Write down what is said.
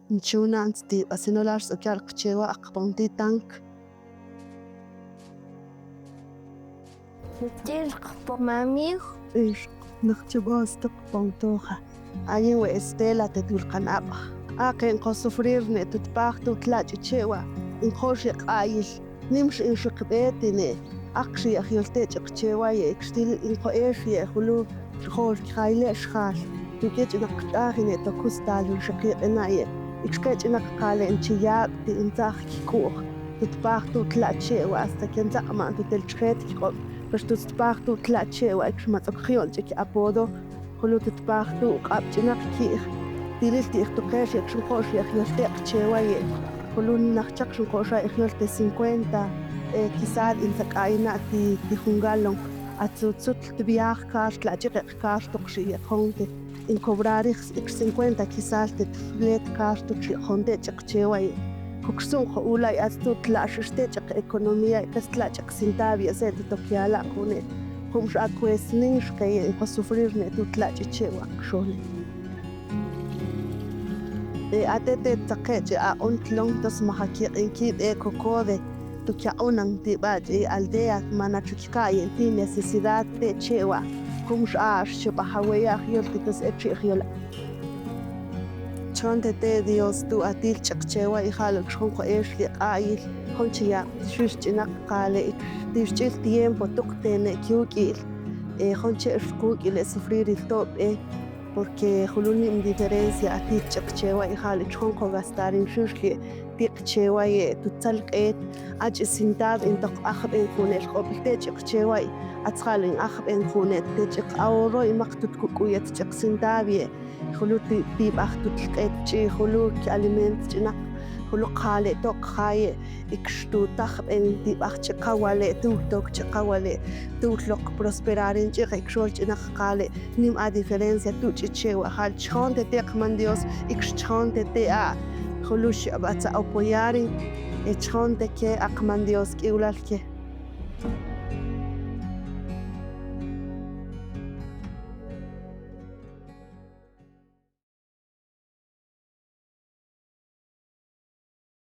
inchunans ti asinolars okyal qchewa aqponti tank Tilqpo mamig ish naqchibas taqpontoha ayin we estela tetulqanab aqen qosufrir ne tutpaqtu tlach chewa in khoshiq ayil nimsh in shiqbetine aqshi akhyolte chqchewa ye xtil in qoeshi khulu khol khayle shkhal tukech naqtahine tokustal shiqenaye ikskech naqale inchiyaq ti inzaq kikuq tutpaqtu tlachewa hasta kenzaqma tutelchret kikob bas tutpaqtu tlachewa ikmatzokhiol chiki apodo khulu tutpaqtu qabchinaq kih dililti ikhtuqesh ikshunqosh yakhyolte qchewa ye khulu naqchaq shunqosha ikhyolte 50 quizás insaqayna ti jungalon atzutzut tbiaj kax tlachiq kax toqshi honte in cobrar 50 quizás te flet kax toqshi honte chqcheway koksun khoulay atzu tlashiste chq economía kastlachq sintavia se tokiala kune kumsh akwesnin shqay in sufrir ne tutlachichewa shole atete taqeche a ontlong tasmahaki inkid kokode tukiaunan tibaji aldea manachukay ti necesidad de chewa kumsh ash chapahawaya yoltitas echiola chonte te dios tu atil chaqchewa ihalo chonko eshli ayil honchiya shushchina qale tishchil tiempo tuqtene kyukil honche shkukil sufrir el top porque huluni indiferencia atil chaqchewa ihalo chonko gastar in shushli tiqchewa ye tutsalqet ach sintab in taq akhb en kunel qobte chaqchewa atqalin akhb en kunet techiq awro imaqtut kukuyat chaq sintabie khuluti tib akhtutlqet chi khuluk aliment china khuluq khale toq khaye ikshtu takhb en tib akhchqawale tutok chqawale tutloq prosperar en chiqshol china khale nim a diferencia tuchichewa hal chonte teqman dios ikshchonte te a khulush abata apoyarin echonte ke aqman dios kiulalke